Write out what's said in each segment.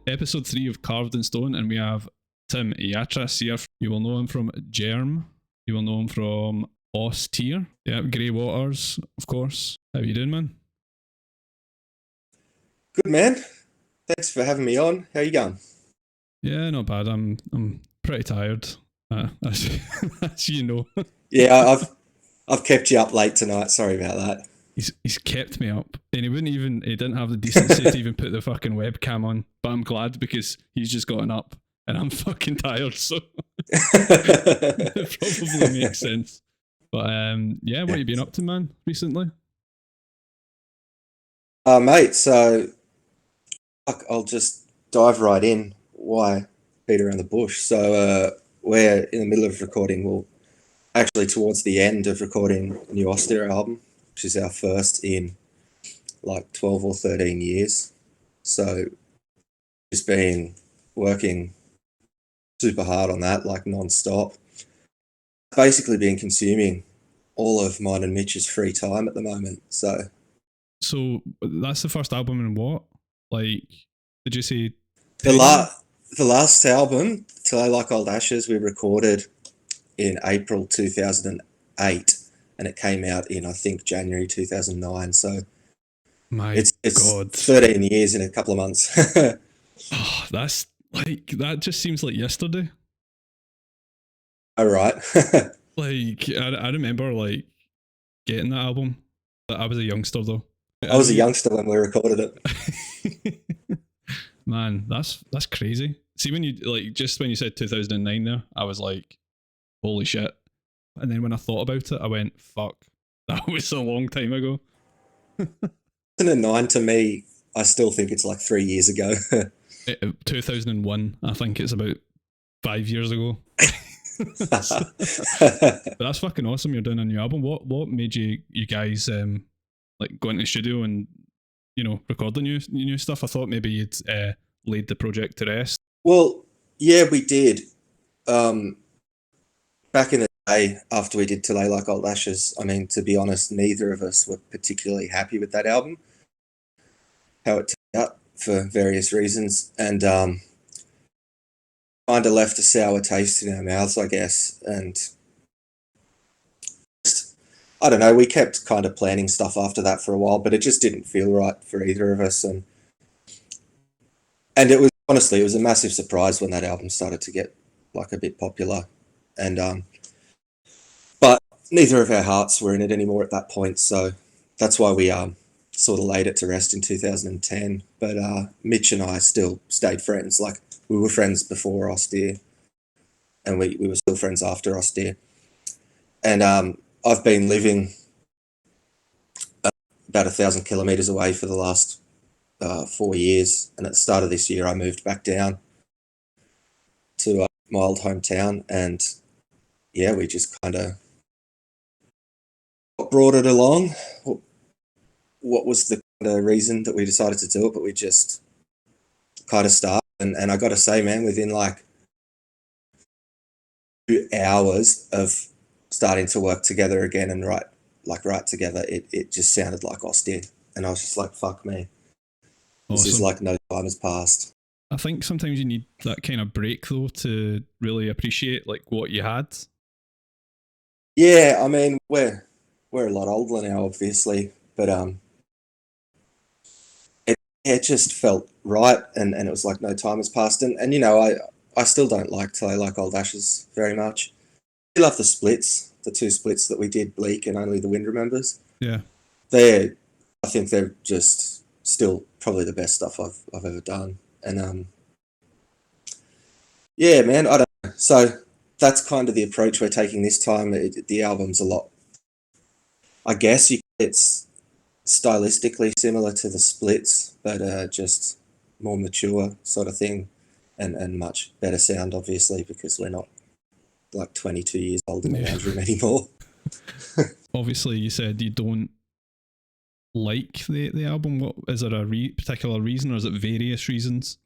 episode 3 of Carved in Stone, and we have Tim Yatras here. You will know him from Germ. You will know him from Austere. Yeah, Grey Waters, of course. How you doing, man? Good, man. Thanks for having me on. How you going? Yeah, not bad. I'm pretty tired, as you know. Yeah, I've kept you up late tonight. Sorry about that. He's kept me up, and he didn't have the decency to even put the fucking webcam on. But I'm glad because he's just gotten up, and I'm fucking tired, so it probably makes sense. But yeah, what have you been up to, man, recently? Mate, so I'll just dive right in. Why beat around the bush? So we're in the middle of recording. Well, actually towards the end of recording a new Austere album, which is our first in like 12 or 13 years. So just been working super hard on that, like non-stop. Basically been consuming all of mine and Mitch's free time at the moment. So that's the first album in what? Like, did you say the last album, Till I Like Old Ashes, we recorded in April 2008, and it came out in, I think, January 2009. So it's God, 13 years in a couple of months. Oh, that's like, that just seems like yesterday. All right. Like, I remember like getting that album. I was a youngster though. I was a youngster when we recorded it. Man, that's crazy. See, when you when you said 2009 there, I was like, holy shit. And then when I thought about it, I went, fuck, that was a long time ago. 2009 to me, I still think it's like 3 years ago. 2001, I think it's about 5 years ago. But that's fucking awesome. You're doing a new album. What made you guys like go into the studio and, you know, record the new stuff? I thought maybe you'd laid the project to rest. Well, yeah, we did. Back in the day, after we did Till I Like Old Ashes, I mean, to be honest, neither of us were particularly happy with that album, how it turned out for various reasons, and kind of left a sour taste in our mouths, I guess. And I don't know, we kept kind of planning stuff after that for a while, but it just didn't feel right for either of us. And it was, honestly, it was a massive surprise when that album started to get like a bit popular. And but neither of our hearts were in it anymore at that point, so that's why we sort of laid it to rest in 2010. But Mitch and I still stayed friends. Like, we were friends before Austere, and we were still friends after Austere. And I've been living about 1,000 kilometres away for the last 4 years, and at the start of this year I moved back down to my old hometown, and yeah, we just kind of brought it along. What was the kind of reason that we decided to do it? But we just kind of started, and I got to say, man, within like 2 hours of starting to work together again and write together, it just sounded like Austere, and I was just like, fuck me. This is like no time has passed. I think sometimes you need that kind of break though to really appreciate like what you had. Yeah, I mean, we're a lot older now, obviously, but it just felt right, and it was like no time has passed. And you know, I still don't like Till I Like Old Ashes very much. I love the splits, the 2 splits that we did, Bleak and Only the Wind Remembers. Yeah. I think they're just still probably the best stuff I've ever done. And yeah, man, I don't know. So that's kind of the approach we're taking this time. The album's a lot, I guess it's stylistically similar to the splits, but just more mature sort of thing, and much better sound, obviously, because we're not like 22 years old in the lounge room anymore. Obviously, you said you don't like the album. What is there a particular reason, or is it various reasons?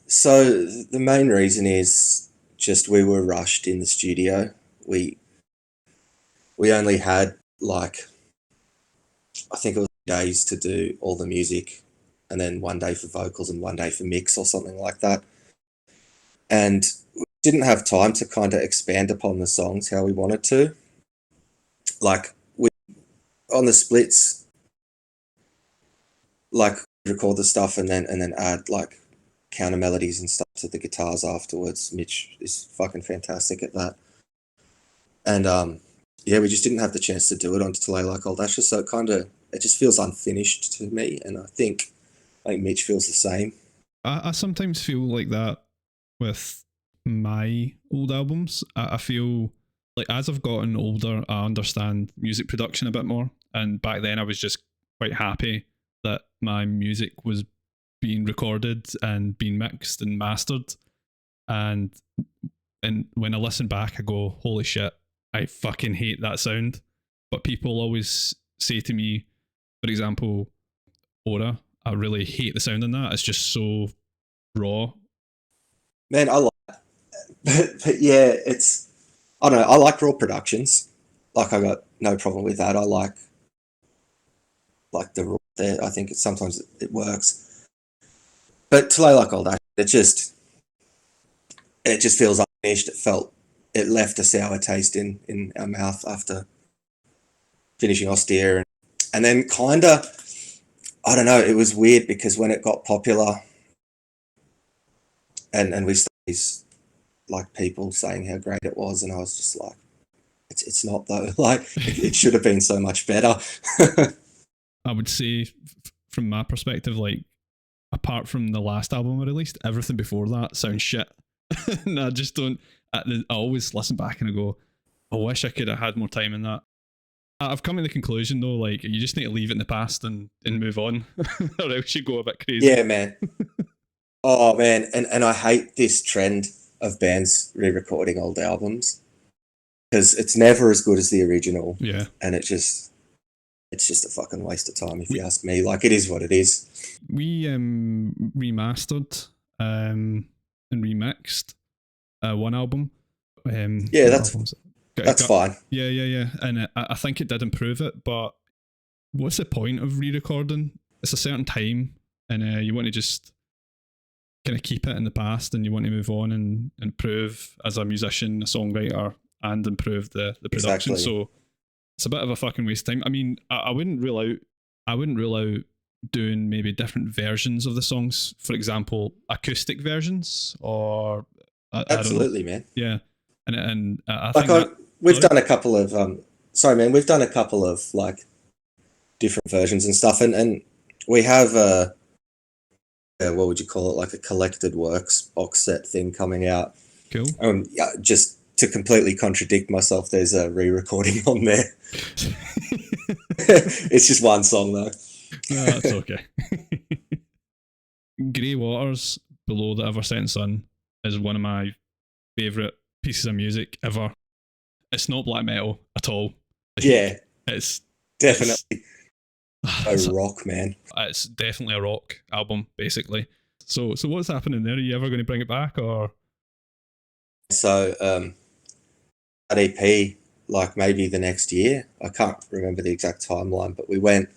So the main reason is just we were rushed in the studio. We only had like, I think it was days to do all the music, and then one day for vocals and one day for mix or something like that. And we didn't have time to kind of expand upon the songs how we wanted to. Like on the splits, like record the stuff and then add like counter melodies and stuff to the guitars afterwards. Mitch is fucking fantastic at that. And yeah, we just didn't have the chance to do it on Delay Like Old Ashes, so it just feels unfinished to me, and I think Mitch feels the same. I sometimes feel like that with my old albums. I feel like as I've gotten older, I understand music production a bit more, and back then I was just quite happy that my music was being recorded and being mixed and mastered, and when I listen back I go, holy shit, I fucking hate that sound. But people always say to me, for example, Aura, I really hate the sound in that. It's just so raw. Man, I like but yeah, I don't know, I like raw productions. Like, I got no problem with that. I like the raw there. I think sometimes it works. But To Lay Like Old Ashes, it just feels unfinished. It left a sour taste in our mouth after finishing Austere. And then kinda, I don't know, it was weird because when it got popular and we started these like people saying how great it was, and I was just like, it's not though. Like, it should have been so much better. I would say from my perspective, like, apart from the last album I released, everything before that sounds shit. And I just don't. I always listen back and I go, I wish I could have had more time in that. I've come to the conclusion though, like, you just need to leave it in the past and move on, or else you go a bit crazy. Yeah, man. Oh man, and I hate this trend of bands re-recording old albums because it's never as good as the original. Yeah, and it's just a fucking waste of time if you ask me. Like, it is what it is. We remastered and remixed one album. Yeah, that's fine. Yeah. And I think it did improve it, but what's the point of re-recording? It's a certain time, and you want to just kind of keep it in the past, and you want to move on and improve as a musician, a songwriter, and improve the production. Exactly. So it's a bit of a fucking waste of time. I mean, I wouldn't rule out doing maybe different versions of the songs, for example, acoustic versions, or Absolutely, man. Yeah, and I Like, think we've done a couple of we've done a couple of like different versions and stuff, and we have what would you call it, like a collected works box set thing coming out. Cool. Yeah, just to completely contradict myself, there's a re-recording on there. It's just one song though. No, that's okay. Grey Waters, Below the Ever-Setting Sun, is one of my favourite pieces of music ever. It's not black metal at all. Yeah, it's definitely a rock, man. It's definitely a rock album, basically. So what's happening there? Are you ever going to bring it back, or? So that EP, like maybe the next year. I can't remember the exact timeline, but we went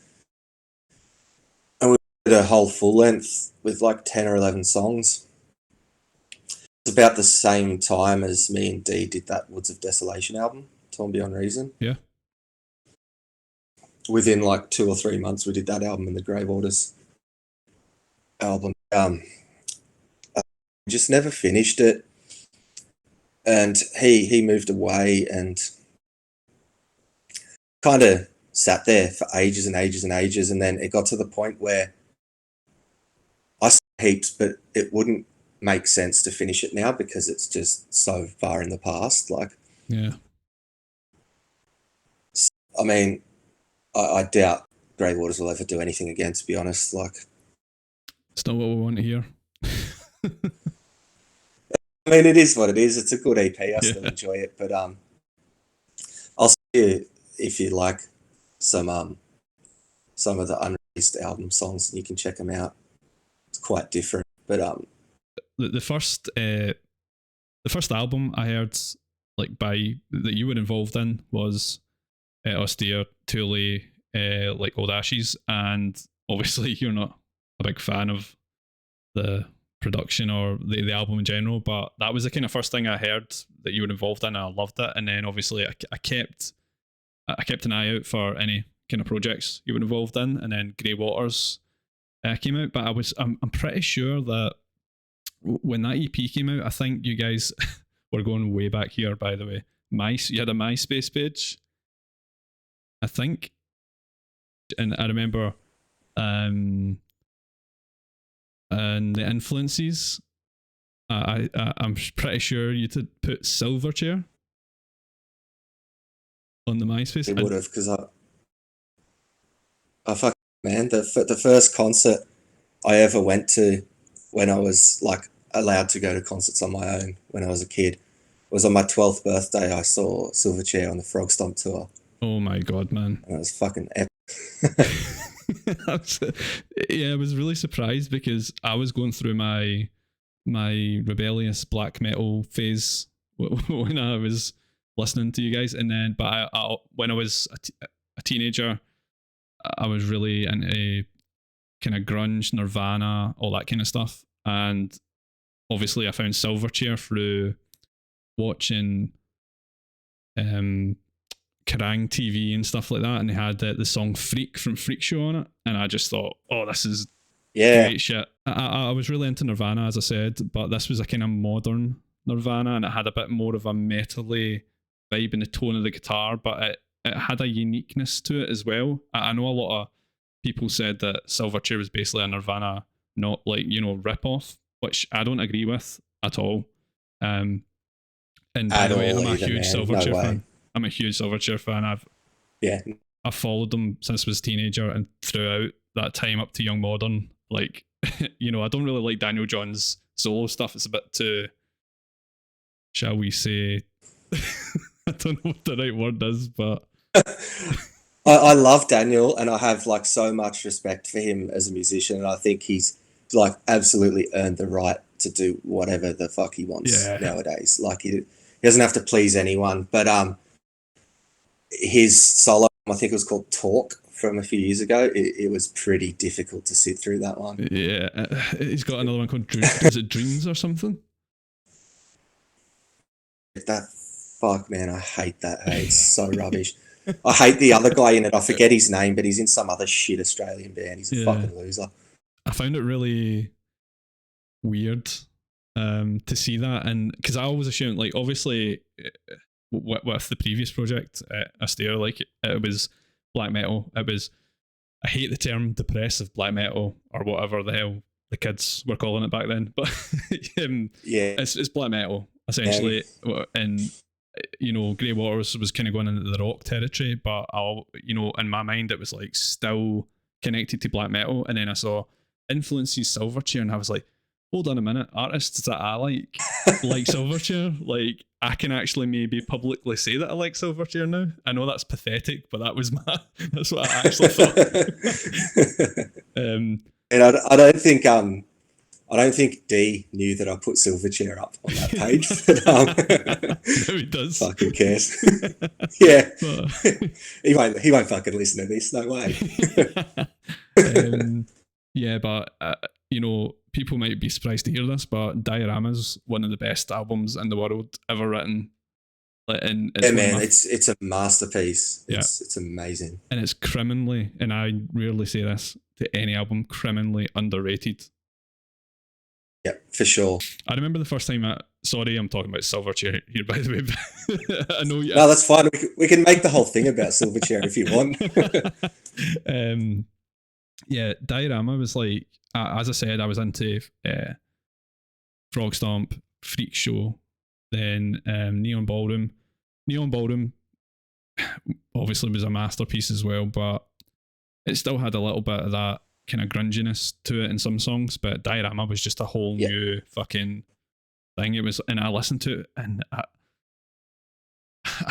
and we did a whole full length with like 10 or 11 songs. It's about the same time as me and Dee did that Woods of Desolation album, Torn Beyond Reason. Yeah. Within like 2 or 3 months, we did that album and the Grey Waters album. Just never finished it. And he moved away and kind of sat there for ages and ages and ages. And then it got to the point where I saw heaps, but it wouldn't make sense to finish it now because it's just so far in the past. Like, yeah. I mean, I doubt Grey Waters will ever do anything again, to be honest. Like, it's not what we want to hear. I mean, it is what it is. It's a good EP. I still enjoy it, but I'll see you if you like some of the unreleased album songs, and you can check them out. It's quite different, but the first album I heard like that you were involved in was Austere, Thule, like Old Ashes, and obviously you're not a big fan of the production or the album in general, but that was the kind of first thing I heard that you were involved in, and I loved it. And then obviously I kept an eye out for any kind of projects you were involved in, and then Grey Waters came out. But I'm pretty sure that when that EP came out, I think you guys were going way back here, by the way. You had a MySpace page, I think, and I remember and the influences. I'm pretty sure you did put Silverchair on the MySpace. It would have, because I fucking, man, the first concert I ever went to when I was like allowed to go to concerts on my own when I was a kid was on my 12th birthday. I saw Silverchair on the Frog Stomp tour. Oh my god, man! And it was fucking epic. Yeah, I was really surprised because I was going through my rebellious black metal phase when I was listening to you guys, and then I when I was a teenager, I was really into kind of grunge, Nirvana, all that kind of stuff, and obviously I found Silverchair through watching Kerrang TV and stuff like that, and they had the song Freak from Freak Show on it, and I just thought, oh, this is great shit. I was really into Nirvana, as I said, but this was a kind of modern Nirvana, and it had a bit more of a metal-y vibe in the tone of the guitar, but it had a uniqueness to it as well. I know a lot of people said that Silverchair was basically a Nirvana, not like, rip-off, which I don't agree with at all. And by the way, I'm a huge Silverchair fan. I'm a huge Silverchair fan. I've followed them since I was a teenager and throughout that time up to Young Modern. Like, I don't really like Daniel John's solo stuff. It's a bit too, shall we say, I don't know what the right word is, but I love Daniel, and I have like so much respect for him as a musician, and I think he's like absolutely earned the right to do whatever the fuck he wants nowadays. Like he doesn't have to please anyone, but his solo, I think it was called Talk, from a few years ago, it was pretty difficult to sit through that one. Yeah, he's got another one called is it Dreams or something? That fuck, man, I hate that. Hey, it's so rubbish. I hate the other guy in it. I forget his name, but he's in some other shit Australian band. He's a fucking loser. I found it really weird to see that, and because I always assumed, like, obviously with the previous project, Austere, like it was black metal. I hate the term depressive black metal or whatever the hell the kids were calling it back then, but it's black metal essentially. And Grey Waters was kind of going into the rock territory, but in my mind it was like still connected to black metal. And then I saw influences Silverchair, and I was like, hold on a minute, artists that I like Silverchair, like I can actually maybe publicly say that I like Silverchair now. I know that's pathetic, but that's what I actually thought. And I don't think D knew that I put Silverchair up on that page. But, no, he does. Fucking cares. Yeah, he won't fucking listen to this. No way. Yeah, but people might be surprised to hear this, but Diorama's one of the best albums in the world ever written. It's a masterpiece. It's amazing, and it's criminally, and I rarely say this to any album, criminally underrated. Yeah, for sure. I remember the first time sorry, I'm talking about Silverchair here, by the way. I know you. No, that's fine. We can make the whole thing about Silverchair if you want. Yeah, Diorama was like, as I said, I was into Frog Stomp, Freak Show, then Neon Ballroom. Neon Ballroom obviously was a masterpiece as well, but it still had a little bit of that kind of grunginess to it in some songs, but Diorama was just a whole new fucking thing. It was, and I listened to it, and I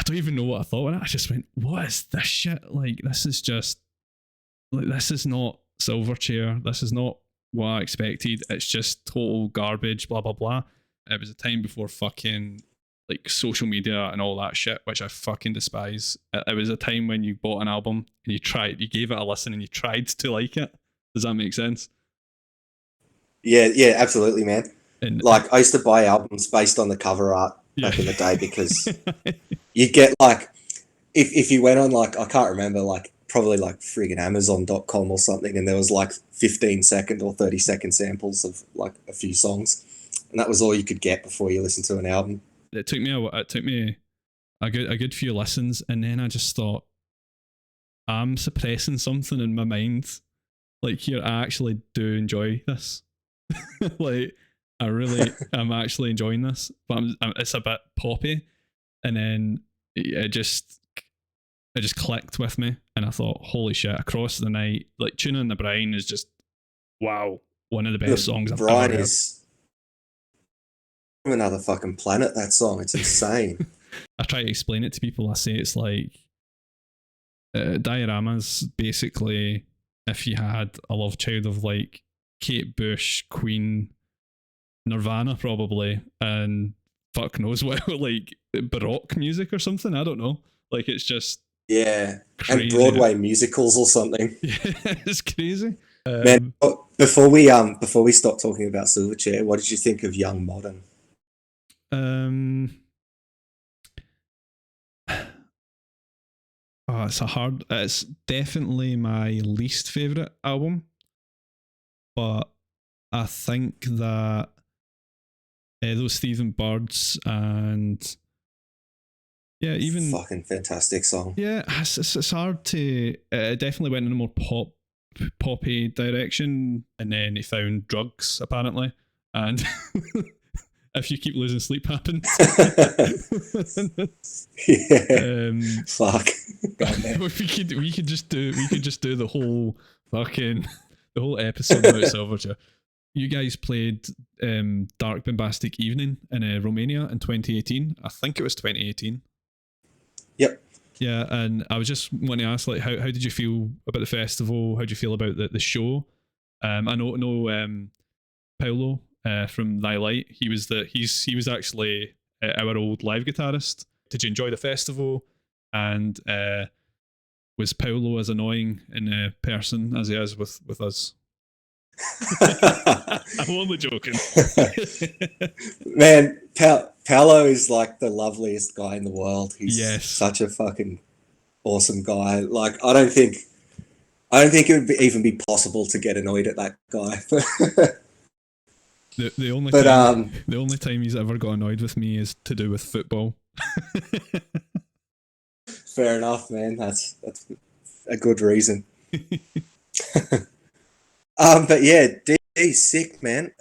don't even know what I thought of it. I just went, what is this shit? Like, this is not Silverchair. This is not what I expected. It's just total garbage, blah, blah, blah. It was a time before fucking like social media and all that shit, which I fucking despise. It was a time when you bought an album and you gave it a listen and you tried to like it. Does that make sense? Yeah, absolutely, man. And Like, I used to buy albums based on the cover art yeah. back in the day because you'd get like, if you went on, like, I can't remember, like, probably like friggin' Amazon.com or something, and there was like 15-second or 30-second samples of like a few songs, and that was all you could get before you listened to an album. It took me a good few listens, and then I just thought, I'm suppressing something in my mind. Like, here, I actually do enjoy this. Like, I'm actually enjoying this, but it's a bit poppy. And then it just clicked with me, and I thought, holy shit! Across the Night, like Tuna and the Brine, is just wow, one of the best The songs I've Brian ever heard. is from another fucking planet, that song. It's insane. I try to explain it to people. I say it's like dioramas. Basically, if you had a love child of like Kate Bush, Queen, Nirvana, probably, and fuck knows what, like Baroque music or something. I don't know. Like, it's just Yeah, and crazy. Broadway musicals or something. Yeah, it's crazy. Man, before we stop talking about Silverchair, what did you think of Young Modern? Um, oh, it's definitely my least favorite album, but I think that those Stephen Birds and yeah, even Fucking fantastic song. yeah, it's hard to. It definitely went in a more poppy direction, and then he found drugs apparently, and if you keep losing sleep happens. Yeah, um, fuck. God, man. we could just do the whole fucking the whole episode about Silverchair. You guys played Dark Bombastic Evening in Romania in 2018. I think it was 2018. Yep. Yeah, and I was just wanting to ask, like, how did you feel about the festival? How did you feel about the show? I know Paolo from Thy Light. He was actually our old live guitarist. Did you enjoy the festival? And was Paolo as annoying in person as he is with us? I'm only joking. Man, Paolo is like the loveliest guy in the world. He's Yes. such a fucking awesome guy. Like, I don't think it would even be possible to get annoyed at that guy. The only But time the only time he's ever got annoyed with me is to do with football. fair enough, man. That's a good reason. But yeah, D's sick, man.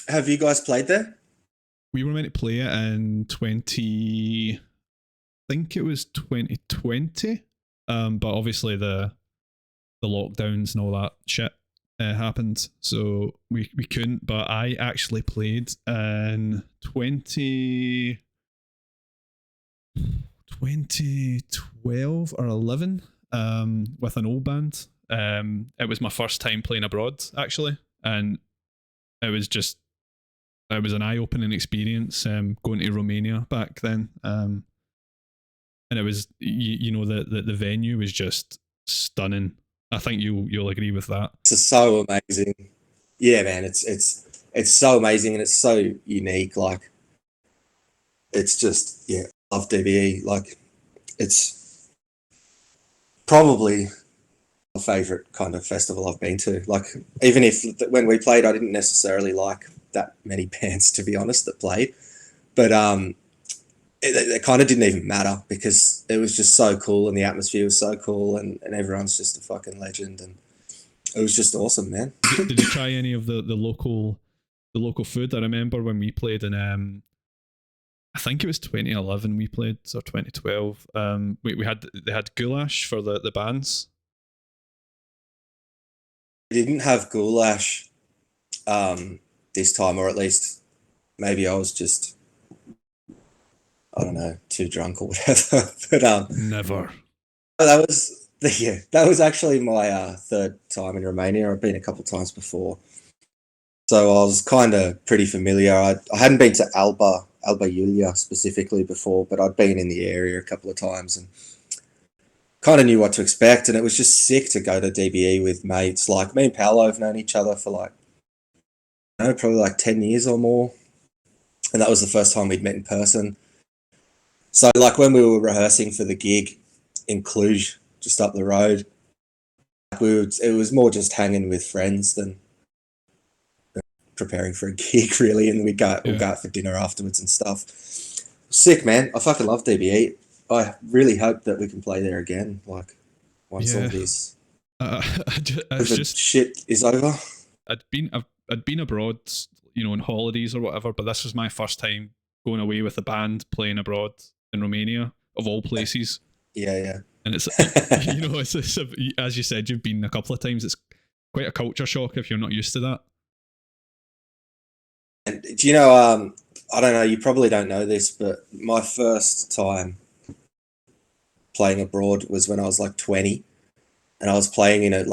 Have you guys played there? We were meant to play it in 20, I think it was 2020. But obviously the lockdowns and all that shit happened, so we couldn't. But I actually played in 2012 or 11 with an old band. It was my first time playing abroad, actually, and it was an eye-opening experience going to Romania back then. And it was the venue was just stunning. I think you'll agree with that. It's so amazing. Yeah, man. It's so amazing and it's so unique. Like, it's just, yeah, I love DBE. Like, it's probably my favorite kind of festival I've been to. Like, even if when we played, I didn't necessarily like that many bands, to be honest, that played, but it kind of didn't even matter because it was just so cool and the atmosphere was so cool and everyone's just a fucking legend and it was just awesome, man. Did you try any of the local food? I remember when we played in I think it was 2011 we played, or 2012. They had goulash for the bands. We didn't have goulash this time, or at least maybe I was just, I don't know, too drunk or whatever. But Never. that was actually my third time in Romania. I've been a couple of times before, so I was kind of pretty familiar. I hadn't been to Alba Iulia specifically before, but I'd been in the area a couple of times and kind of knew what to expect. And it was just sick to go to DBE with mates. Like, me and Paolo have known each other for like know, probably like 10 years or more. And that was the first time we'd met in person. So like when we were rehearsing for the gig in Cluj, just up the road, it was more just hanging with friends than preparing for a gig really, and we'll go out for dinner afterwards and stuff. Sick, man. I fucking love DBE. I really hope that we can play there again, like once all this it's just shit is over. I'd been abroad, you know, on holidays or whatever, but this was my first time going away with a band playing abroad in Romania, of all places. Yeah. And it's you know, it's as you said, you've been a couple of times. It's quite a culture shock if you're not used to that. And do you know? I don't know. You probably don't know this, but my first time playing abroad was when I was like 20, and I was playing in a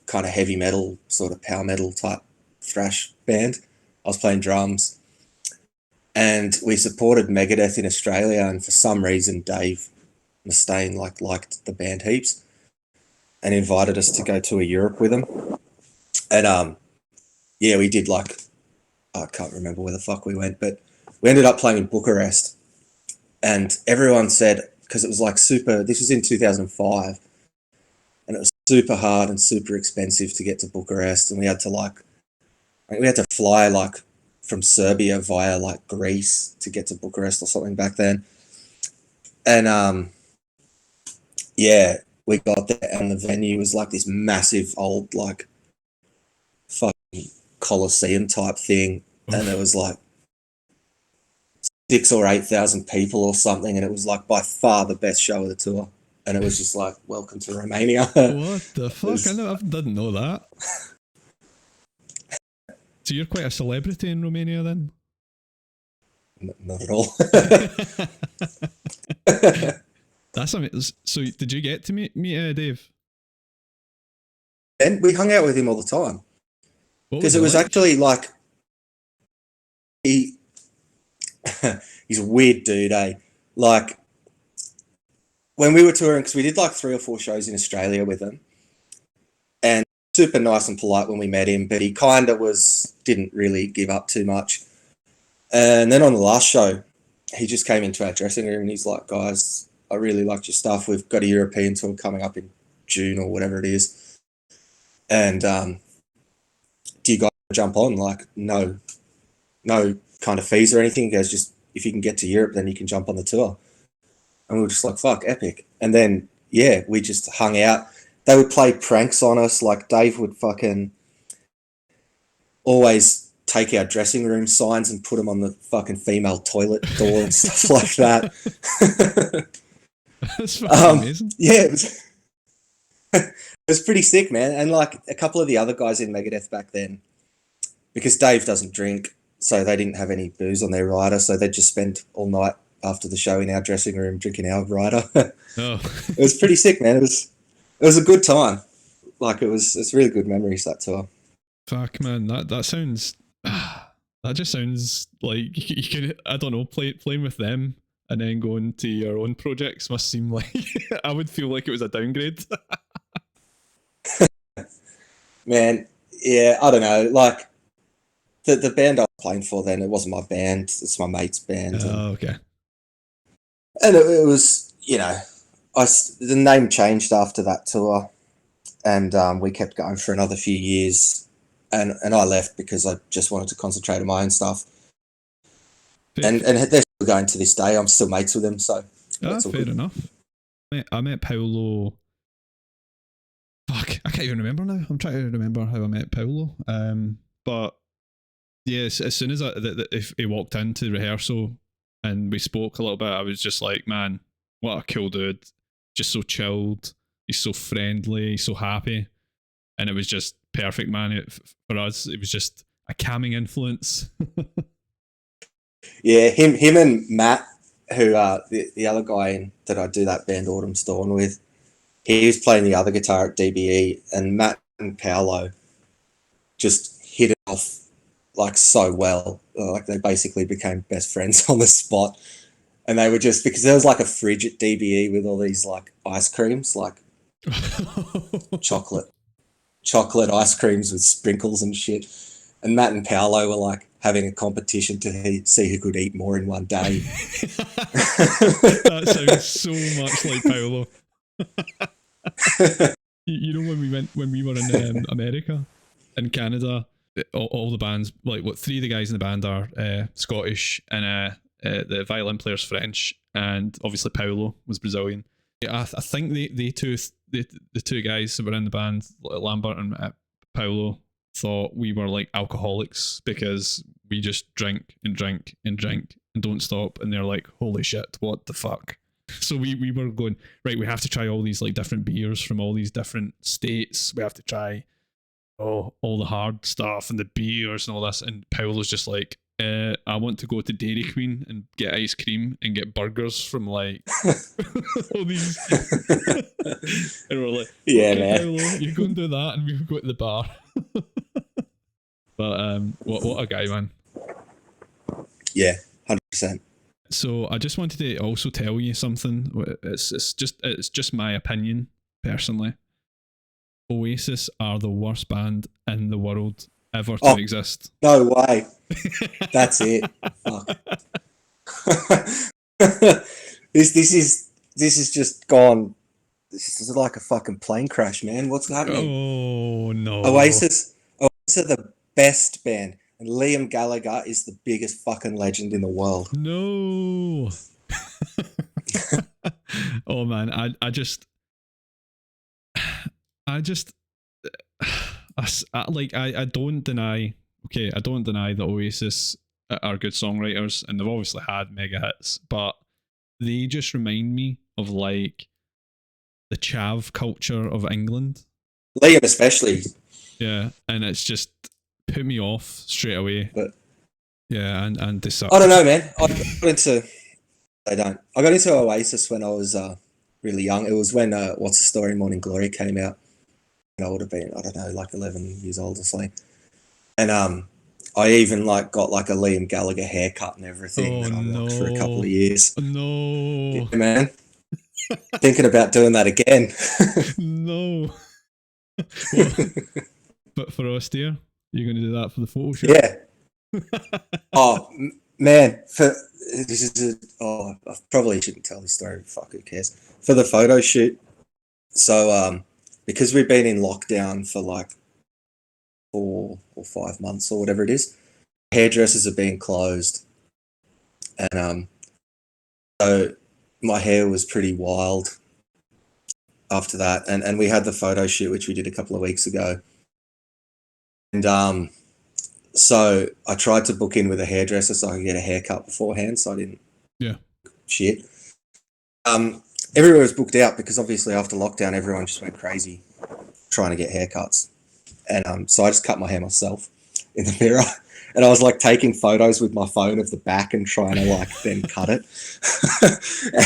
kind of heavy metal, sort of power metal type thrash band. I was playing drums, and we supported Megadeth in Australia. And for some reason, Dave Mustaine liked the band heaps, and invited us to go to a Europe with him. And yeah, we did I can't remember where the fuck we went, but we ended up playing in Bucharest, and everyone said, because it was like this was in 2005, and it was super hard and super expensive to get to Bucharest, and we had to fly from Serbia via Greece to get to Bucharest or something back then. And yeah, we got there, and the venue was like this massive old fucking Colosseum type thing, and there was like 6,000 or 8,000 people or something, and it was like by far the best show of the tour. And it was just like, welcome to Romania. What the fuck? I didn't know that. So you're quite a celebrity in Romania then? Not at all. That's amazing. So did you get to meet Dave? And we hung out with him all the time. Because it was like? actually like, he's a weird dude, eh? Like, when we were touring, because we did like 3 or 4 shows in Australia with him, and super nice and polite when we met him, but he kind of didn't really give up too much. And then on the last show, he just came into our dressing room and he's like, guys, I really liked your stuff. We've got a European tour coming up in June or whatever it is. And do you guys jump on? Like, no kind of fees or anything. He goes, just if you can get to Europe, then you can jump on the tour. And we were just like, fuck, epic. And then, yeah, we just hung out. They would play pranks on us. Like, Dave would fucking always take our dressing room signs and put them on the fucking female toilet door and stuff like that. That's fucking amazing. Yeah, it was pretty sick, man. And like a couple of the other guys in Megadeth back then, because Dave doesn't drink, so they didn't have any booze on their rider, so they'd just spend all night after the show in our dressing room drinking our rider. Oh. It was pretty sick, man. It was a good time. Like it's really good memories, that tour. Fuck, man, that sounds that just sounds like you could, I don't know, playing with them and then going to your own projects must seem like I would feel like it was a downgrade. Man, yeah, I don't know. Like the band I was playing for then, it wasn't my band, it's my mate's band. Oh, okay. And it was, you know, the name changed after that tour, and we kept going for another few years, and I left because I just wanted to concentrate on my own stuff. And they're still going to this day. I'm still mates with them, so that's fair enough. I met Paolo. Fuck, I can't even remember now. I'm trying to remember how I met Paolo. But yes, as soon as if he walked into rehearsal and we spoke a little bit, I was just like, man, what a cool dude. Just so chilled. He's so friendly. He's so happy. And it was just perfect, man. For us, it was just a calming influence. Yeah, him and Matt, who the other guy that I do that band Autumn Storm with, he was playing the other guitar at DBE, and Matt and Paolo just hit it off like so well. Like they basically became best friends on the spot. And they were just, because there was like a fridge at DBE with all these like ice creams, like chocolate ice creams with sprinkles and shit. And Matt and Paolo were like having a competition to see who could eat more in one day. That sounds so much like Paolo. You know when we were in America, in Canada, all the bands, like what, 3 of the guys in the band are Scottish, and the violin player's French, and obviously Paolo was Brazilian. Yeah, I think the two guys that were in the band, Lambert and Paolo, thought we were like alcoholics because we just drink and drink and drink and don't stop, and they're like, holy shit, what the fuck. So we were going, right, we have to try all these like different beers from all these different states. We have to try all the hard stuff and the beers and all this. And Paolo's just like, I want to go to Dairy Queen and get ice cream and get burgers from like all these. And we're like, yeah, okay, man. Paolo, you go and do that, and we go to the bar. But what a guy, man. Yeah, 100%. So I just wanted to also tell you something. It's just my opinion personally. Oasis are the worst band in the world ever to exist. No way. That's it. Fuck. This is just gone. This is like a fucking plane crash, man. What's happening? Oh no. Oasis are the best band, and Liam Gallagher is the biggest fucking legend in the world. No. Oh man, I don't deny. Okay, I don't deny that Oasis are good songwriters, and they've obviously had mega hits, but they just remind me of like the chav culture of England. Liam especially. Yeah, and it's just put me off straight away. But yeah, and they suck. I don't know, man. I got into Oasis when I was really young. It was when What's the Story, Morning Glory came out. I would have been, I don't know, like 11 years old or something. And I even like got like a Liam Gallagher haircut and everything that I rocked for a couple of years. No. Yeah, man. Thinking about doing that again. No. But for Austere, you're going to do that for the photo shoot? Yeah. Oh, man. I probably shouldn't tell this story. Fuck, who cares? For the photo shoot. So, because we've been in lockdown for like 4 or 5 months or whatever it is, hairdressers are being closed. And so my hair was pretty wild after that. And we had the photo shoot, which we did a couple of weeks ago. And so I tried to book in with a hairdresser so I could get a haircut beforehand, so I didn't shit. Everywhere was booked out because obviously after lockdown everyone just went crazy trying to get haircuts. And so I just cut my hair myself in the mirror. And I was like taking photos with my phone of the back and trying to like then cut it.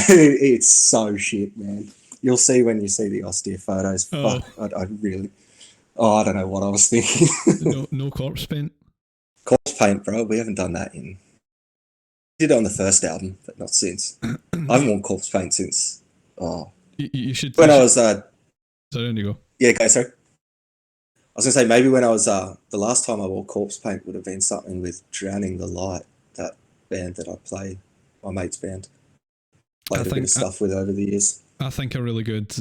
It's so shit, man. You'll see when you see the Austere photos. Oh. Fuck, I don't know what I was thinking. No corpse paint? Corpse paint, bro. We haven't done that in... Did it on the first album, but not since. I haven't worn corpse paint since... Oh. You should... When I was... Sorry, there you go. Yeah, go, sorry. I was going to say, maybe when I was... the last time I wore corpse paint would have been something with Drowning the Light, that band that I play, my mate's band. Played a bit of stuff with over the years. I think a really good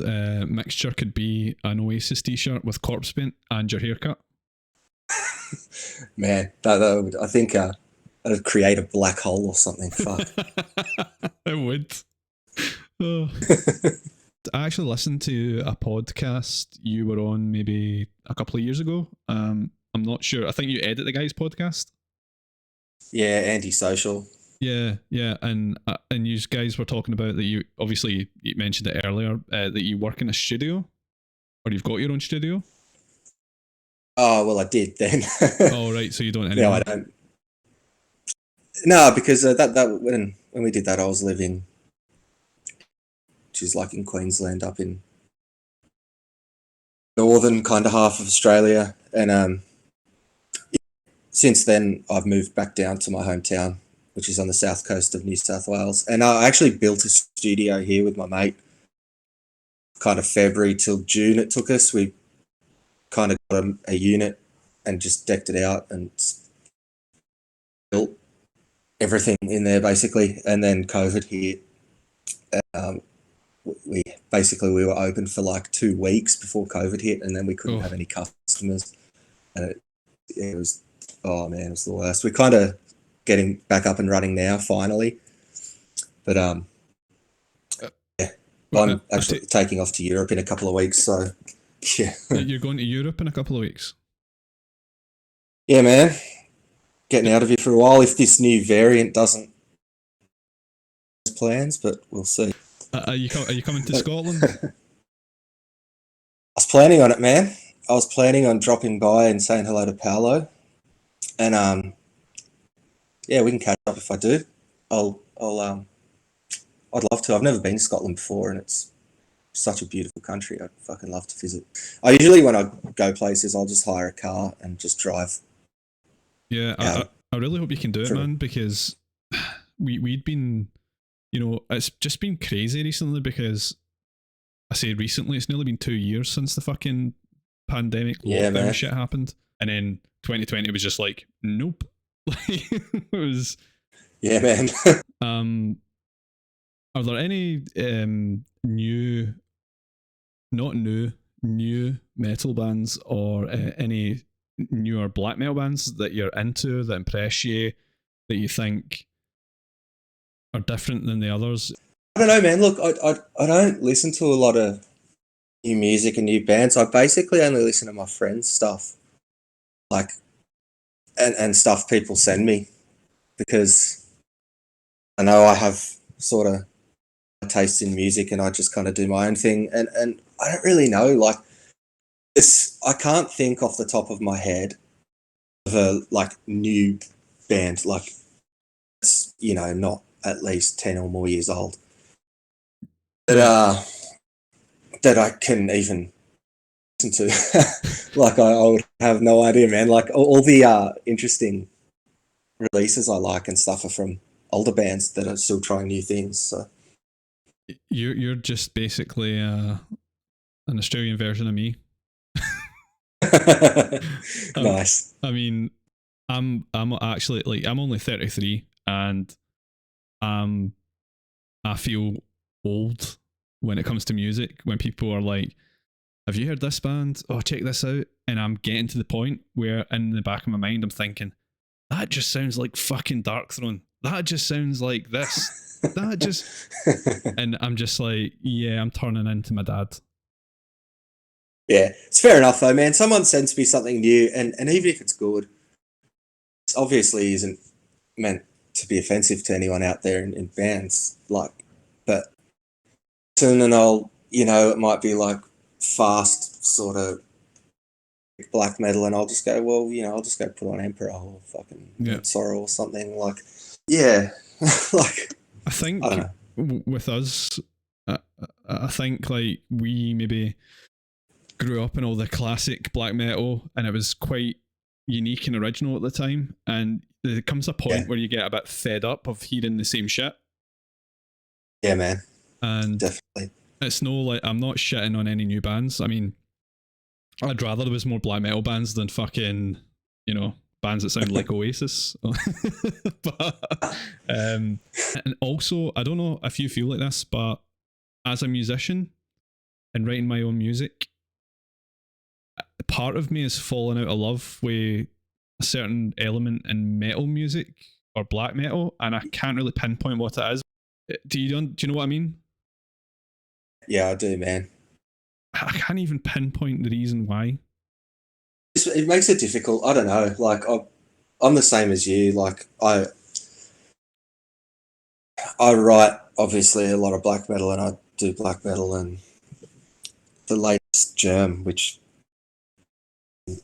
mixture could be an Oasis t-shirt with corpse paint and your haircut. Man, that would, I think that would create a black hole or something. Fuck. It would. Oh. I actually listened to a podcast you were on maybe a couple of years ago. I'm not sure. I think you edit the guy's podcast. Yeah, Antisocial. Yeah, and you guys were talking about that you mentioned it earlier that you work in a studio, or you've got your own studio. Oh well, I did then. Oh right, so you don't anymore. No, I don't. No, because that when we did that, I was living, which is like in Queensland, up in northern kind of half of Australia, and since then I've moved back down to my hometown, which is on the south coast of New South Wales. And I actually built a studio here with my mate, kind of February till June it took us. We kind of got a unit and just decked it out and built everything in there basically. And then COVID hit. We were open for like 2 weeks before COVID hit, and then we couldn't have any customers, and it was, oh man, it was the worst. We're kind of getting back up and running now finally, but yeah, I'm actually taking off to Europe in a couple of weeks, so yeah. You're going to Europe in a couple of weeks? Yeah, man, getting out of here for a while if this new variant doesn't plans, but we'll see. Are you coming to Scotland? I was planning on it, man. I was planning on dropping by and saying hello to Paolo, and yeah, we can catch up if I do. I'd love to. I've never been to Scotland before, and it's such a beautiful country. I'd fucking love to visit. I usually, when I go places, I'll just hire a car and just drive. Yeah, I really hope you can do it, man, because we'd been, you know, it's just been crazy recently, because I say recently, it's nearly been 2 years since the fucking pandemic lockdown shit happened, and then 2020 was just like, nope. It was, yeah, man. Are there any new metal bands, or any newer black metal bands that you're into, that impress you, that you think are different than the others? I don't know, man. Look, I don't listen to a lot of new music and new bands. I basically only listen to my friends' stuff, like, and stuff people send me, because I know I have sort of a taste in music, and I just kind of do my own thing. And I don't really know, like, I can't think off the top of my head of a like new band, like, it's, you know, not at least 10 or more years old, that I can even listen to. Like, I would have no idea, man. Like, all the interesting releases I like and stuff are from older bands that are still trying new things. So you're just basically an Australian version of me. Nice. I mean, I'm actually, like, I'm only 33, and I feel old when it comes to music. When people are like, have you heard this band? Oh, check this out. And I'm getting to the point where in the back of my mind I'm thinking, that just sounds like fucking Darkthrone. That just sounds like this. That just... And I'm just like, yeah, I'm turning into my dad. Yeah, it's fair enough though, man. Someone sends me something new, and even if it's good, it obviously isn't meant to be offensive to anyone out there in bands, like, but soon, and I'll, you know, it might be like fast sort of black metal, and I'll just go, well, you know, I'll just go put on Emperor or fucking Sorrow or something, like, yeah. Like, I think I don't know. With us, I think, like, we maybe grew up in all the classic black metal, and it was quite unique and original at the time, and there comes a point where you get a bit fed up of hearing the same shit. Yeah, man. And definitely, it's no, like, I'm not shitting on any new bands. I mean, I'd rather there was more black metal bands than fucking, you know, bands that sound like Oasis. But and also, I don't know if you feel like this, but as a musician and writing my own music, part of me is falling out of love with a certain element in metal music or black metal, and I can't really pinpoint what it is. Do you know what I mean? Yeah, I do, man. I can't even pinpoint the reason why. It makes it difficult. I don't know. Like, I'm the same as you. Like, I write obviously a lot of black metal, and I do black metal, and the latest Germ, which I've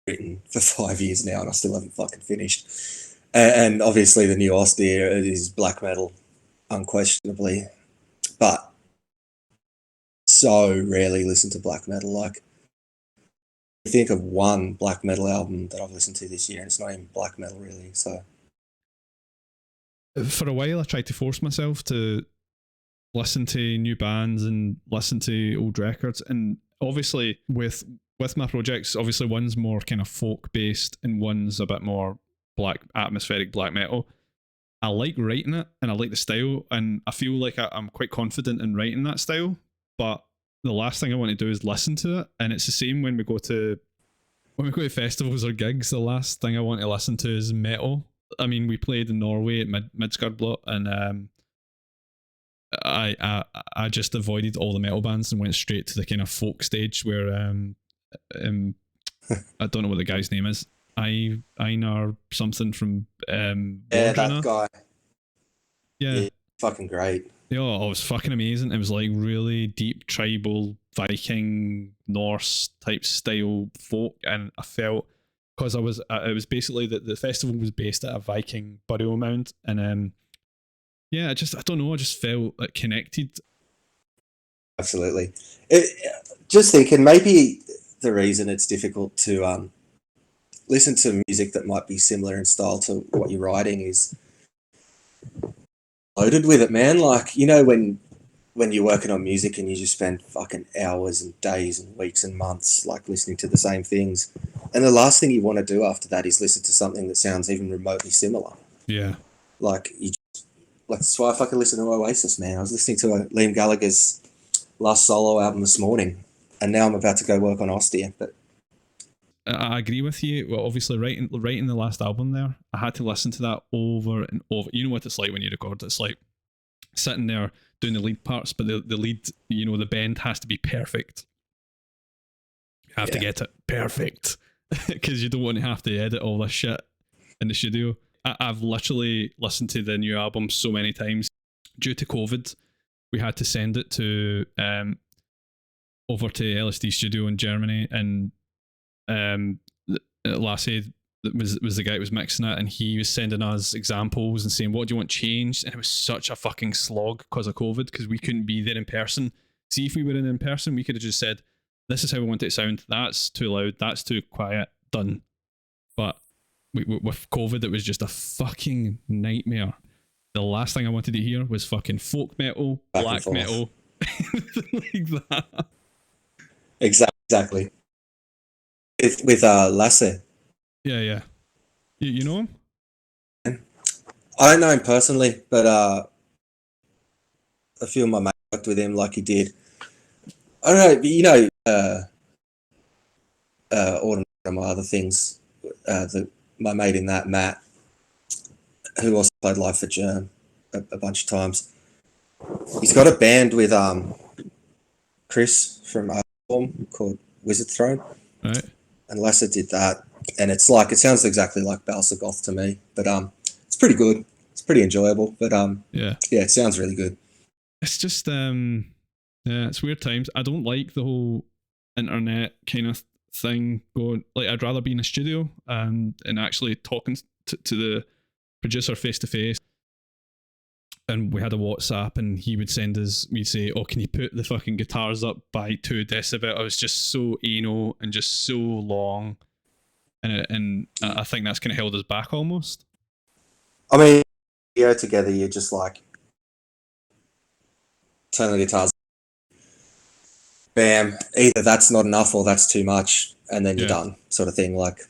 written for 5 years now, and I still haven't fucking finished. And obviously the new Austere is black metal, unquestionably, but so rarely listen to black metal. Like, I think of one black metal album that I've listened to this year, and it's not even black metal really. So for a while, I tried to force myself to listen to new bands and listen to old records, and obviously with with my projects, obviously one's more kind of folk based and one's a bit more atmospheric black metal. I like writing it and I like the style, and I feel like I'm quite confident in writing that style. But the last thing I want to do is listen to it, and it's the same when we go to festivals or gigs. The last thing I want to listen to is metal. I mean, we played in Norway at Midskardblot, and I just avoided all the metal bands and went straight to the kind of folk stage where I don't know what the guy's name is. Einar something from that guy. Yeah, fucking great. Yeah, it was fucking amazing. It was like really deep tribal Viking Norse type style folk, and I felt because it was basically the festival was based at a Viking burial mound, and yeah, I don't know, I just felt like connected. Absolutely. Just thinking, maybe the reason it's difficult to listen to music that might be similar in style to what you're writing is loaded with it, man. Like, you know, when you're working on music and you just spend fucking hours and days and weeks and months like listening to the same things, and the last thing you want to do after that is listen to something that sounds even remotely similar. Yeah. Like, that's why I fucking listen to Oasis, man. I was listening to Liam Gallagher's last solo album this morning, and now I'm about to go work on Austere. But I agree with you. Well, obviously, writing the last album there, I had to listen to that over and over. You know what it's like when you record. It's like sitting there doing the lead parts, but the lead, you know, the bend has to be perfect. You have to get it perfect because you don't want to have to edit all this shit in the studio. I've literally listened to the new album so many times. Due to COVID, we had to send it to over to LSD Studio in Germany, and Lassie was the guy that was mixing it, and he was sending us examples and saying, what do you want changed? And it was such a fucking slog because of COVID, because we couldn't be there in person. See, if we were in person, we could have just said, this is how we want it to sound, that's too loud, that's too quiet, done. But with COVID, it was just a fucking nightmare. The last thing I wanted to hear was fucking folk metal, black metal, like that. Exactly. With Lasse. Yeah. You know him? I don't know him personally, but a few of my mates worked with him like he did. I don't know, but you know, Autumn and my other things, my mate in that, Matt, who also played live for Germ a bunch of times. He's got a band with Chris from Form called Wizard Throne. Right. And Lasse did that. And it sounds exactly like Balsa Goth to me. But it's pretty good. It's pretty enjoyable. But yeah, it sounds really good. It's just it's weird times. I don't like the whole internet kind of thing going. Like, I'd rather be in a studio and actually talking to the producer face to face. And we had a WhatsApp, and he would send us, we'd say, oh, can you put the fucking guitars up by 2 decibel? I was just so anal and just so long. And I think that's kind of held us back almost. I mean, you go together, you're just like, turn the guitars, bam, either that's not enough or that's too much, and then you're done, sort of thing. Like,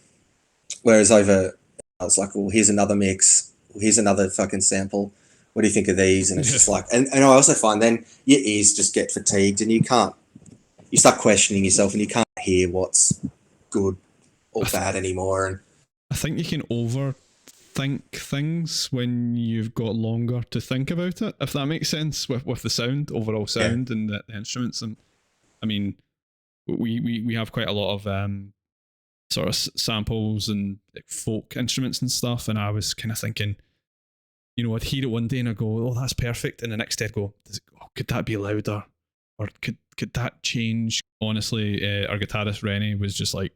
whereas over, I was like, well, here's another mix, here's another fucking sample. What do you think of these? And it's just like, and I also find then your ears just get fatigued, and you start questioning yourself, and you can't hear what's good or bad anymore. And I think you can overthink things when you've got longer to think about it, if that makes sense, with the sound, overall sound, and the instruments. And I mean, we have quite a lot of sort of samples and like folk instruments and stuff, and I was kind of thinking, you know, I'd hear it one day and I'd go, oh, that's perfect, and the next day I'd go, could that be louder, or could that change? Honestly, our guitarist Rennie was just like,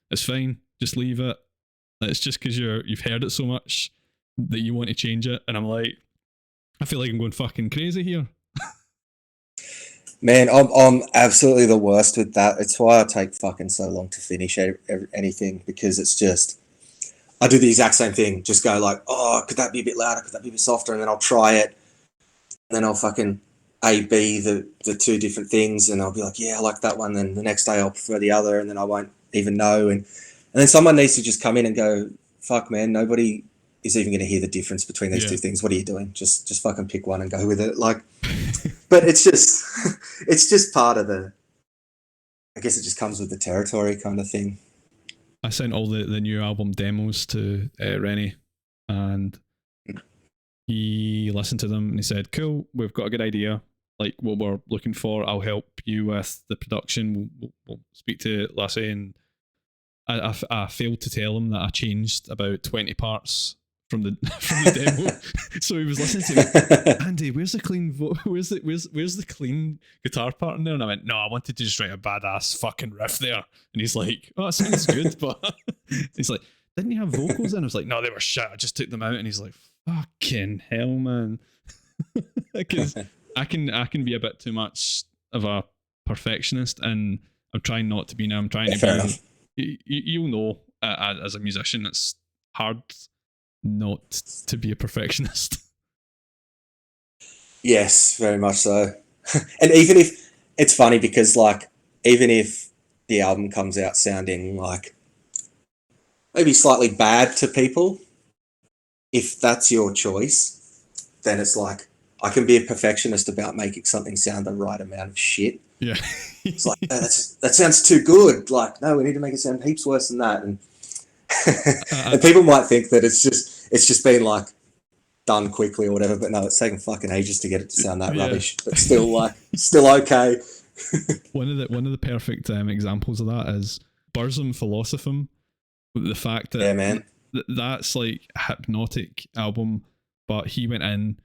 it's fine, just leave it. It's just because you've heard it so much that you want to change it. And I'm like, I feel like I'm going fucking crazy here. Man, I'm absolutely the worst with that. It's why I take fucking so long to finish anything, because it's just, I do the exact same thing. Just go like, oh, could that be a bit louder? Could that be a bit softer? And then I'll try it. And then I'll fucking A, B, the two different things, and I'll be like, yeah, I like that one. Then the next day I'll prefer the other, and then I won't even know. And then someone needs to just come in and go, fuck, man, nobody is even going to hear the difference between these two things. What are you doing? Just fucking pick one and go with it. Like, but it's just part of the, I guess it just comes with the territory kind of thing. I sent all the new album demos to Rennie, and he listened to them and he said, cool, we've got a good idea, like what we're looking for. I'll help you with the production. We'll speak to Lassie. And I failed to tell him that I changed about 20 parts from the demo. So he was listening to me, Andy, where's the clean where's the clean guitar part in there? And I went, no, I wanted to just write a badass fucking riff there. And he's like, oh, it sounds good, but he's like, didn't you have vocals in? I was like, no, they were shit, I just took them out. And he's like, fucking hell, man. Because I can be a bit too much of a perfectionist, and I'm trying not to be now. I'm trying to be. You'll know, as a musician, it's hard not to be a perfectionist. Yes, very much so. And even if it's funny, because like, even if the album comes out sounding like maybe slightly bad to people, if that's your choice, then it's like, I can be a perfectionist about making something sound the right amount of shit. Yeah. It's like, oh, that sounds too good. Like, no, we need to make it sound heaps worse than that. And and people might think that it's just been like done quickly or whatever, but no, it's taken fucking ages to get it to sound that rubbish, but still okay. One of the perfect examples of that is Burzum Philosophum. The fact that, yeah, man, that's like a hypnotic album, but he went in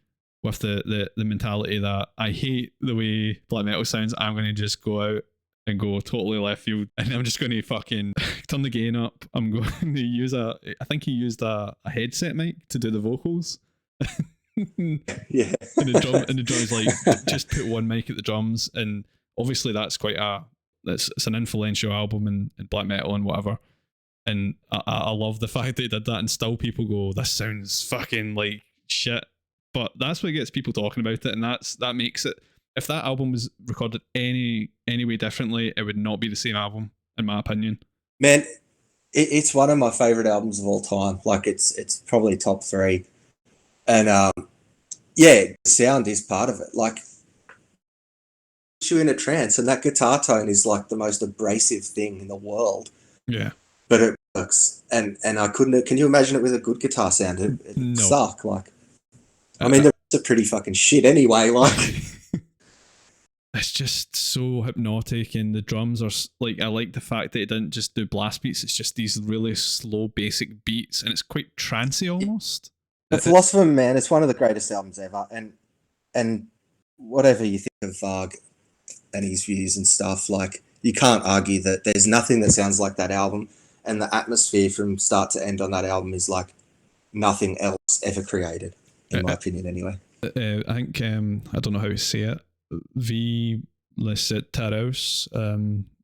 with the mentality that I hate the way black metal sounds. I'm going to just go out and go totally left field, and I'm just going to fucking turn the gain up. I'm going to use I think he used a headset mic to do the vocals. Yeah. And the drums, like, just put one mic at the drums, and obviously that's quite it's an influential album in black metal and whatever. And I love the fact that he did that, and still people go, this sounds fucking like shit. But that's what gets people talking about it, and that makes it. If that album was recorded any way differently, it would not be the same album, in my opinion. Man, it's one of my favorite albums of all time. Like, it's probably top 3. And yeah, the sound is part of it. Like, puts you in a trance, and that guitar tone is like the most abrasive thing in the world. Yeah. But it works, and I couldn't. Can you imagine it with a good guitar sound? It'd suck. Like, I mean, they're pretty fucking shit anyway. Like, it's just so hypnotic, and the drums are like, I like the fact that it didn't just do blast beats. It's just these really slow, basic beats, and it's quite trancey almost. The Philosopher, man, it's one of the greatest albums ever, and whatever you think of Varg and his views and stuff, like, you can't argue that there's nothing that sounds like that album. And the atmosphere from start to end on that album is like nothing else ever created, in my opinion, anyway. I think, I don't know how to say it, V. Yatras,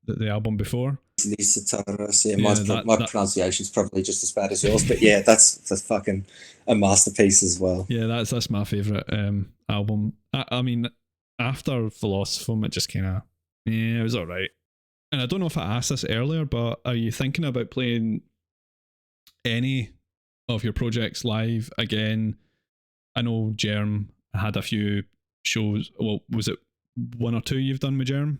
the album before. Yatras, yeah, my pronunciation's probably just as bad as yours, but yeah, that's fucking a masterpiece as well. Yeah, that's my favourite album. I mean, after Philosophum, it just kind of, yeah, it was alright. And I don't know if I asked this earlier, but are you thinking about playing any of your projects live again? I know Germ had a few shows. Well, was it 1 or 2 you've done with Germ?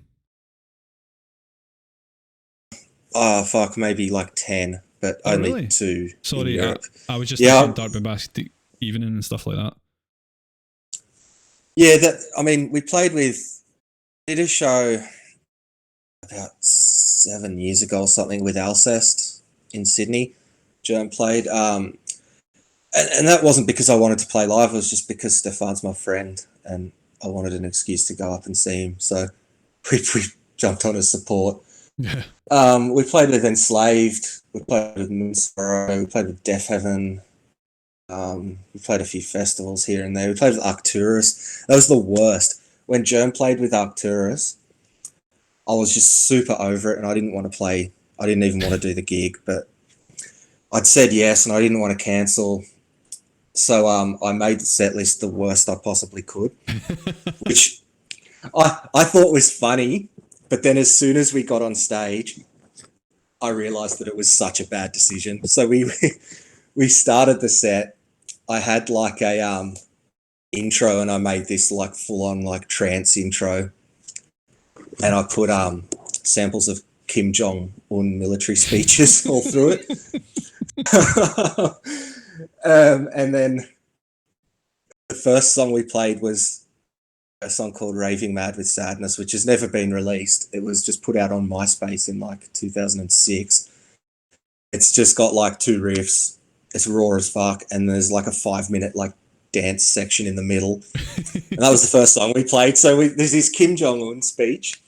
Oh, fuck, maybe like 10, but only really? 2. Sorry, I was just thinking Dark Bombastic Evening and stuff like that. Yeah, we did a show about 7 years ago or something with Alcest in Sydney. Germ played, and that wasn't because I wanted to play live. It was just because Stefan's my friend, and I wanted an excuse to go up and see him. So we jumped on as support. Yeah. We played with Enslaved. We played with Moonsorrow. We played with Death Heaven. We played a few festivals here and there. We played with Arcturus. That was the worst. When Germ played with Arcturus, I was just super over it, and I didn't want to play. I didn't even want to do the gig, but I'd said yes, and I didn't want to cancel. So I made the set list the worst I possibly could, which I thought was funny, but then as soon as we got on stage, I realized that it was such a bad decision. So we started the set. I had like a intro, and I made this like full on like trance intro, and I put samples of Kim Jong Un military speeches all through it. And then the first song we played was a song called Raving Mad with Sadness, which has never been released. It was just put out on MySpace in like 2006. It's just got like two riffs. It's raw as fuck, and there's like a 5-minute like dance section in the middle. And that was the first song we played. So there's this Kim Jong-un speech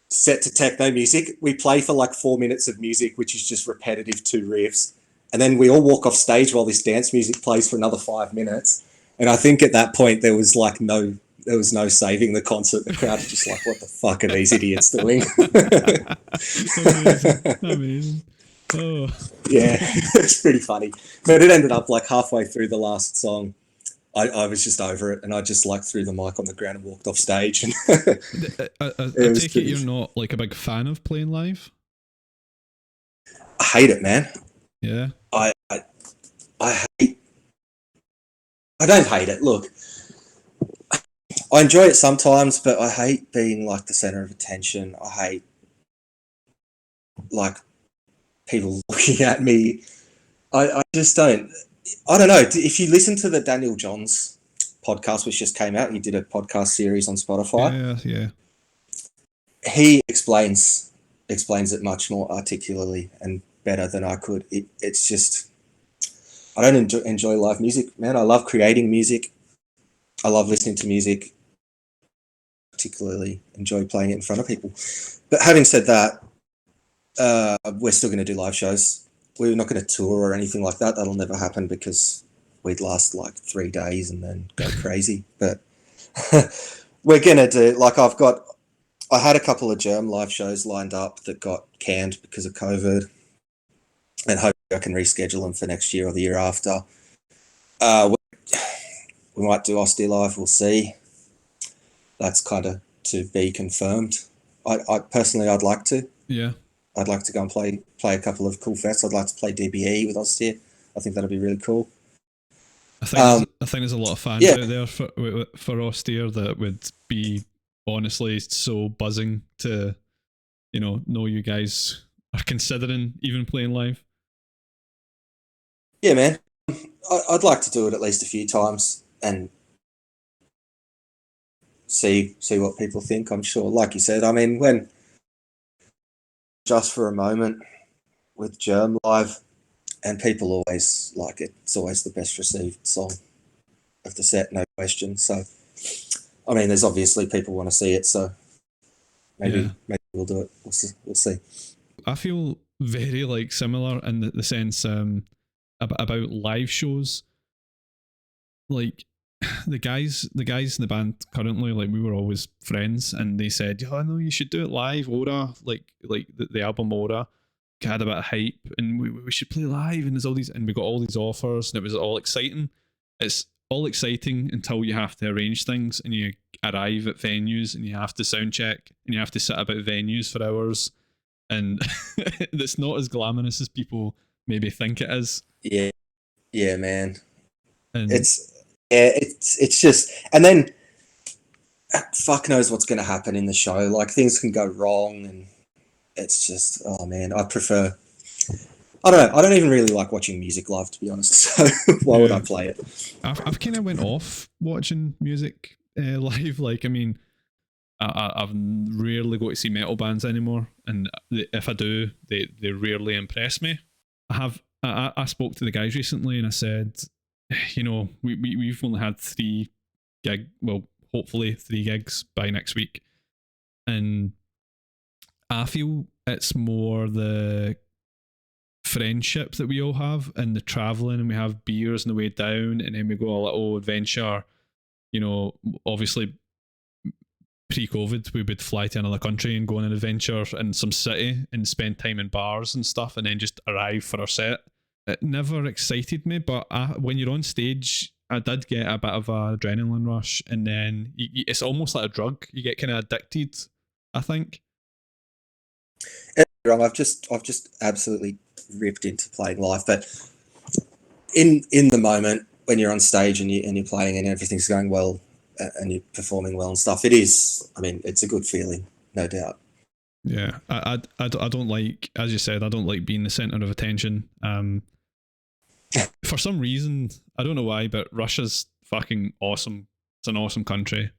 set to techno music. We play for like 4 minutes of music, which is just repetitive two riffs. And then we all walk off stage while this dance music plays for another 5 minutes. And I think at that point there was no saving the concert. The crowd was just like, what the fuck are these idiots doing? Amazing. Oh. Yeah, it's pretty funny. But it ended up like halfway through the last song, I was just over it, and I just like threw the mic on the ground and walked off stage. And I take it you're not like a big fan of playing live? I hate it, man. Yeah. I don't hate it. Look, I enjoy it sometimes, but I hate being like the center of attention. I hate like people looking at me. I just don't. I don't know. If you listen to the Daniel Johns podcast, which just came out, he did a podcast series on Spotify. Yeah. He explains it much more articulately and better than I could. It's just, I don't enjoy live music, man. I love creating music. I love listening to music. Particularly enjoy playing it in front of people. But having said that, we're still going to do live shows. We're not going to tour or anything like that. That'll never happen because we'd last like 3 days and then go crazy. But we're going to do, like I had a couple of Germ live shows lined up that got canned because of COVID, and hope I can reschedule them for next year or the year after. We might do Austere live. We'll see. That's kind of to be confirmed. I personally, I'd like to. Yeah. I'd like to go and play a couple of cool fests. I'd like to play DBE with Austere. I think that'd be really cool. I think there's a lot of fans out there for Austere that would be honestly so buzzing to, know you guys are considering even playing live. Yeah, man. I'd like to do it at least a few times and see what people think. I'm sure, like you said, I mean, when Just for a Moment with Germ live, and people always like it. It's always the best received song of the set, no question. So, I mean, there's obviously people want to see it, so maybe we'll do it. We'll see. I feel very like similar in the sense about live shows. Like the guys in the band currently, like we were always friends, and they said, "Oh no, you should do it live." Aura, like the album Aura, had a bit of hype, and we should play live, and there's all these, and we got all these offers, and it was all exciting. It's all exciting until you have to arrange things, and you arrive at venues, and you have to sound check, and you have to sit about venues for hours, and it's not as glamorous as people maybe think it is. Yeah, man. And it's just, and then fuck knows what's going to happen in the show. Like things can go wrong, and it's just, oh man, I don't know. I don't even really like watching music live, to be honest. So why would I play it? I've kind of went off watching music live. Like, I mean, I've rarely go to see metal bands anymore, and if I do, they rarely impress me. I spoke to the guys recently, and I said, we've only had 3 gigs, well, hopefully 3 gigs by next week, and I feel it's more the friendship that we all have, and the traveling, and we have beers on the way down, and then we go a little adventure. Obviously pre-COVID we would fly to another country and go on an adventure in some city and spend time in bars and stuff, and then just arrive for our set. It never excited me, but when you're on stage I did get a bit of a adrenaline rush, and then it's almost like a drug. You get kind of addicted, I think. Wrong. I've just absolutely ripped into playing live, but in the moment when you're on stage and you're playing and everything's going well and you're performing well and stuff, it is. I mean, it's a good feeling, no doubt. Yeah, I don't like, as you said, I don't like being the center of attention. For some reason, I don't know why, but Russia's fucking awesome. It's an awesome country,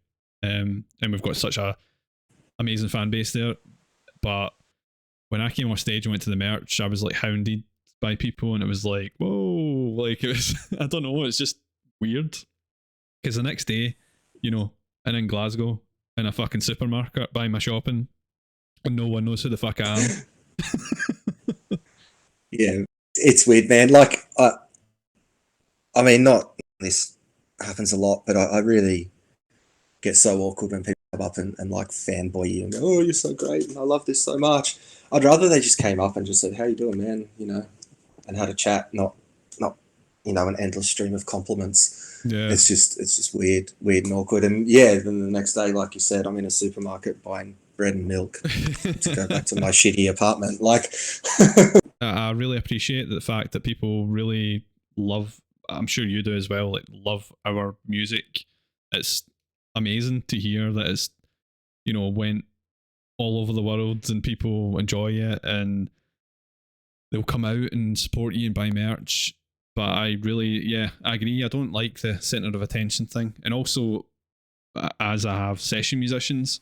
and we've got such a amazing fan base there. But when I came off stage and went to the merch, I was like hounded by people, and it was like, whoa, like it was. I don't know, it's just weird. Because the next day, you know, and in Glasgow, in a fucking supermarket, buying my shopping, and no one knows who the fuck I am. Yeah, it's weird, man. Like, I mean, not this happens a lot, but I really get so awkward when people come up and like fanboy you and go, "Oh, you're so great, and I love this so much." I'd rather they just came up and just said, "How you doing, man?" You know, and had a chat, not an endless stream of compliments. Yeah, it's just weird and awkward. And yeah, then the next day, like you said, I'm in a supermarket buying bread and milk to go back to my shitty apartment. Like, I really appreciate the fact that people really love. I'm sure you do as well. Like, love our music. It's amazing to hear that it's, went all over the world and people enjoy it and they'll come out and support you and buy merch. But I agree. I don't like the center of attention thing. And also, as I have session musicians,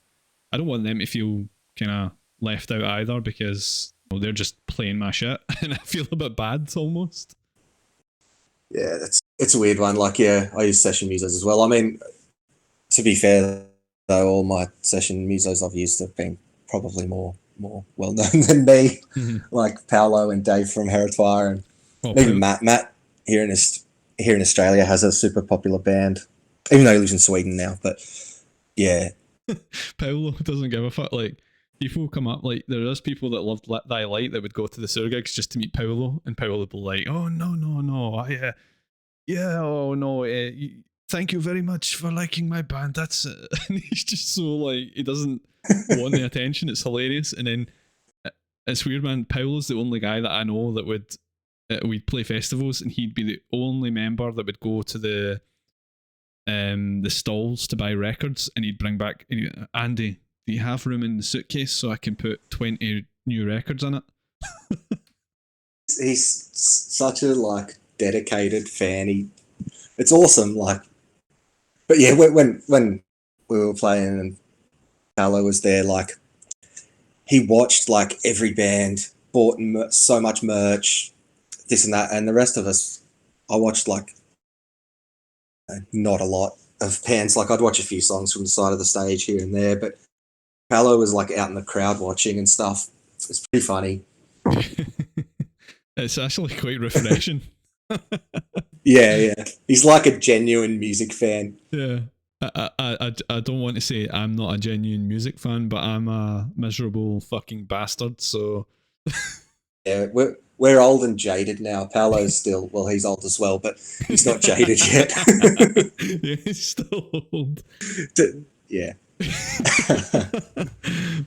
I don't want them to feel kind of left out either, because they're just playing my shit and I feel a bit bad almost. yeah, it's a weird one. Like, yeah, I use session musos as well. I mean, to be fair, though, all my session musos I've used have been probably more well known than me, like Paolo and Dave from Heritoire, and even Matt here in Australia has a super popular band, even though he lives in Sweden now. But yeah, Paolo doesn't give a fuck. Like, people come up, like, there is people that loved Thy Light that would go to the sewer gigs just to meet Paolo, and Paolo would be like, "Oh no, oh no, thank you very much for liking my band." That's and he's just so like, he doesn't want the attention. It's hilarious. And then it's weird, man. Paolo's the only guy that I know that would we'd play festivals, and he'd be the only member that would go to the stalls to buy records, and he'd bring back, "Andy, do you have room in the suitcase so I can put 20 new records in it?" he's such a like dedicated fan. It's awesome. Like, but yeah, when we were playing and Paolo was there, like, he watched like every band, bought so much merch, this and that, and the rest of us, I watched like not a lot of bands. Like, I'd watch a few songs from the side of the stage here and there, but Paolo was like out in the crowd watching and stuff. It's pretty funny. It's actually quite refreshing. Yeah, he's like a genuine music fan. Yeah. I don't want to say I'm not a genuine music fan, but I'm a miserable fucking bastard. So yeah, we're old and jaded now. Paolo's still, well, he's old as well, but he's not jaded yet. Yeah, he's still old. Yeah.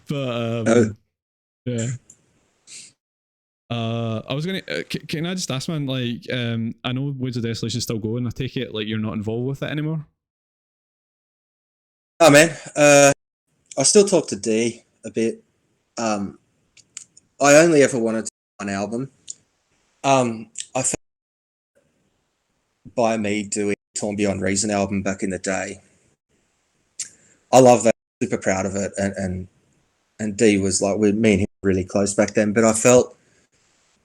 But yeah. I was gonna. Can I just ask, man? Like, I know Woods of Desolation is still going. I take it like you're not involved with it anymore. Oh man, I still talk to D a bit. I only ever wanted one album. I felt by me doing Torn Beyond Reason album back in the day. I love that. Super proud of it, and D was like, me and him were really close back then. But I felt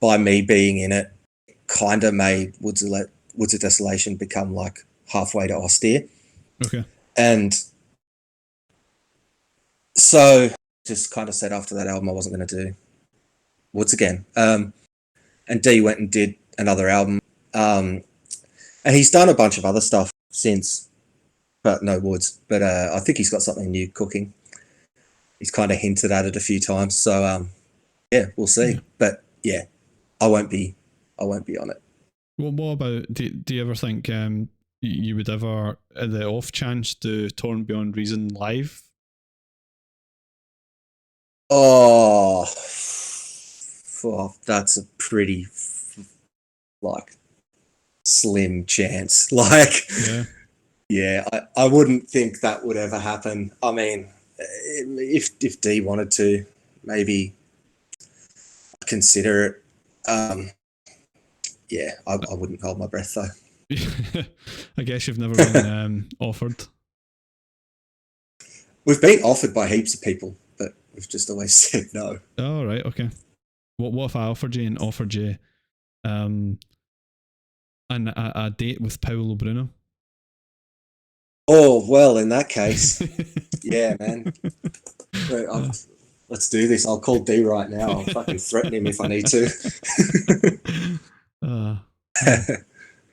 by me being in it, kind of made Woods of Desolation become like halfway to Austere. Okay. And so just kind of said after that album I wasn't going to do Woods again. And D went and did another album. And he's done a bunch of other stuff since, but no Woods. But I think he's got something new cooking. He's kind of hinted at it a few times. So yeah, we'll see. Yeah. But yeah, I won't be on it. Well, what about, do you ever think you would ever, the off chance, do Torn Beyond Reason live? Oh, that's a pretty like slim chance. Like, Yeah. I wouldn't think that would ever happen. I mean, if D wanted to, maybe consider it. Yeah, I wouldn't hold my breath though. I guess you've never been offered. We've been offered by heaps of people, but we've just always said no. Oh, right, okay. What if I offered you a date with Paolo Bruno? Oh, well, in that case, yeah, man. Let's do this. I'll call D right now. I'll fucking threaten him if I need to.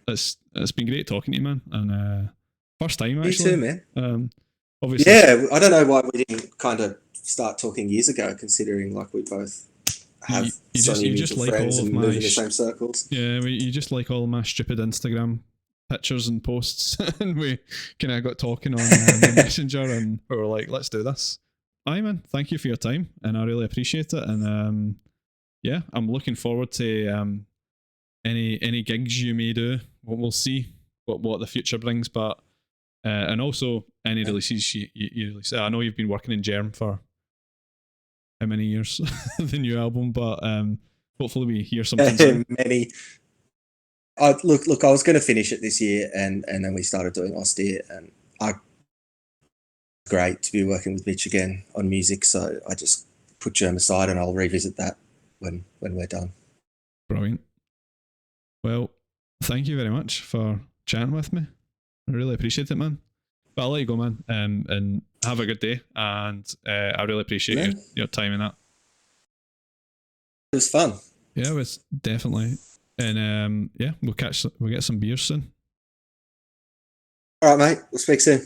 It's been great talking to you, man. And first time, actually. You too, man. Obviously. Yeah, I don't know why we didn't kind of start talking years ago, considering like we both have so many mutual friends and move in the same circles. Yeah, you just like all my stupid Instagram pictures and posts, and we kind of got talking on the Messenger, and we were like, let's do this. Aye, man, thank you for your time, and I really appreciate it. And yeah, I'm looking forward to any gigs you may do. We'll see what the future brings, but and also any releases you release. I know you've been working in Germ for how many years, the new album, but hopefully we hear something soon. Many. Look, I was going to finish it this year, and then we started doing Austere, and great to be working with Mitch again on music. So I just put Germ aside, and I'll revisit that when we're done. Brilliant. Well, thank you very much for chatting with me. I really appreciate it, man. But I'll let you go, man, and have a good day. And I really appreciate your time in that. It was fun. Yeah, it was definitely. And yeah, we'll get some beers soon. All right, mate. We'll speak soon.